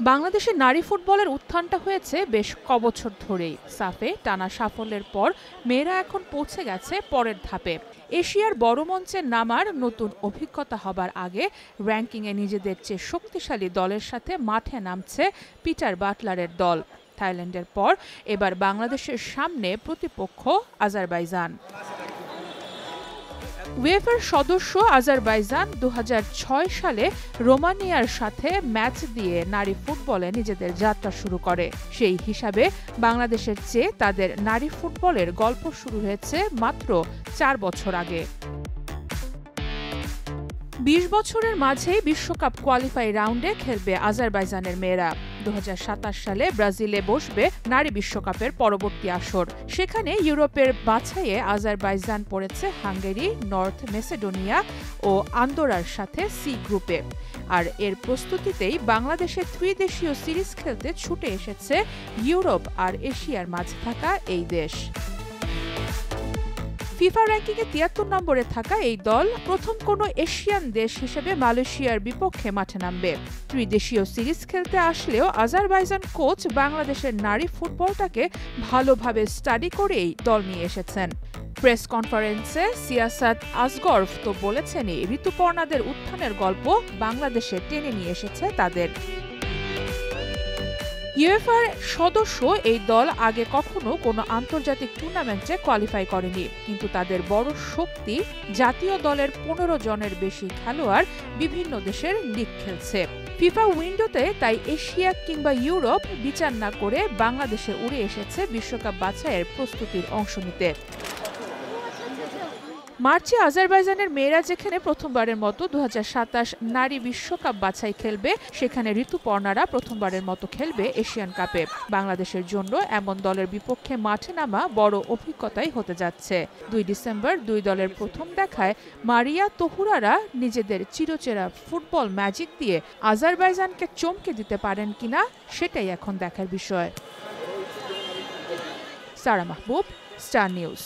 বাংলাদেশের নারী ফুটবলের উত্থানটা হয়েছে বেশ কবছর ধরেই। সাফে টানা সাফল্যের পর মেয়েরা এখন পৌঁছে গেছে পরের ধাপে। এশিয়ার বড় মঞ্চে নামার নতুন অভিজ্ঞতা হবার আগে র্যাঙ্কিংয়ে নিজেদের চেয়ে শক্তিশালী দলের সাথে মাঠে নামছে পিটার বাটলারের দল। থাইল্যান্ডের পর এবার বাংলাদেশের সামনে প্রতিপক্ষ আজারবাইজান। উয়েফার সদস্য আজারবাইজান ২০০৬ সালে রোমানিয়ার সাথে ম্যাচ দিয়ে নারী ফুটবলে নিজেদের যাত্রা শুরু করে। সেই হিসাবে বাংলাদেশের চেয়ে তাদের নারী ফুটবলের গল্প শুরু হয়েছে মাত্র ৪ বছর আগে। ২০ বছরের মাঝেই বিশ্বকাপ কোয়ালিফাই রাউন্ডে খেলবে আজারবাইজানের মেয়েরা। ২০২৭ সালে ব্রাজিলে বসবে নারী বিশ্বকাপের পরবর্তী আসর। সেখানে ইউরোপের বাছাইয়ে আজারবাইজান পড়েছে হাঙ্গেরি, নর্থ মেসিডোনিয়া ও আন্দোরার সাথে সি গ্রুপে। আর এর প্রস্তুতিতেই বাংলাদেশের ত্রিদেশীয় সিরিজ খেলতে ছুটে এসেছে ইউরোপ আর এশিয়ার মাঝে থাকা এই দেশ। ফিফা র্যাঙ্কিংয়ে ৭৩ নম্বরে থাকা এই দল প্রথম কোনো এশিয়ান দেশ হিসেবে মালয়েশিয়ার বিপক্ষে মাঠে নামবে। ত্রিদেশীয় সিরিজ খেলতে আসলেও আজারবাইজান কোচ বাংলাদেশের নারী ফুটবলটাকে ভালোভাবে স্টাডি করেই দল নিয়ে এসেছেন। প্রেস কনফারেন্সে সিয়াসাত আসগরফ তো বলেছেনই, ঋতুপর্ণাদের উত্থানের গল্প বাংলাদেশে টেনে নিয়ে এসেছে তাদের। ইউএফার সদস্য এই দল আগে কখনো কোনো আন্তর্জাতিক টুর্নামেন্টে কোয়ালিফাই করেনি, কিন্তু তাদের বড় শক্তি জাতীয় দলের ১৫ জনের বেশি খেলোয়াড় বিভিন্ন দেশের লিগ খেলছে। ফিফা উইন্ডোতে তাই এশিয়া কিংবা ইউরোপ বিচার না করে বাংলাদেশে উড়ে এসেছে বিশ্বকাপ বাছাইয়ের প্রস্তুতির অংশ নিতে। মার্চে আজারবাইজানের মেয়েরা যেখানে প্রথমবারের মতো ২০২৭ নারী বিশ্বকাপ বাছাই খেলবে, সেখানে ঋতুপর্ণারা প্রথমবারের মতো খেলবে এশিয়ান কাপে। বাংলাদেশের জন্য এমন দলের বিপক্ষে মাঠে নামা বড় অভিজ্ঞতাই হতে যাচ্ছে। ২ ডিসেম্বর দুই দলের প্রথম দেখায় মারিয়া তহুরারা নিজেদের চিরচেরা ফুটবল ম্যাজিক দিয়ে আজারবাইজানকে চমকে দিতে পারেন কিনা, সেটাই এখন দেখার বিষয়। সারা মাহবুব, স্টার নিউজ।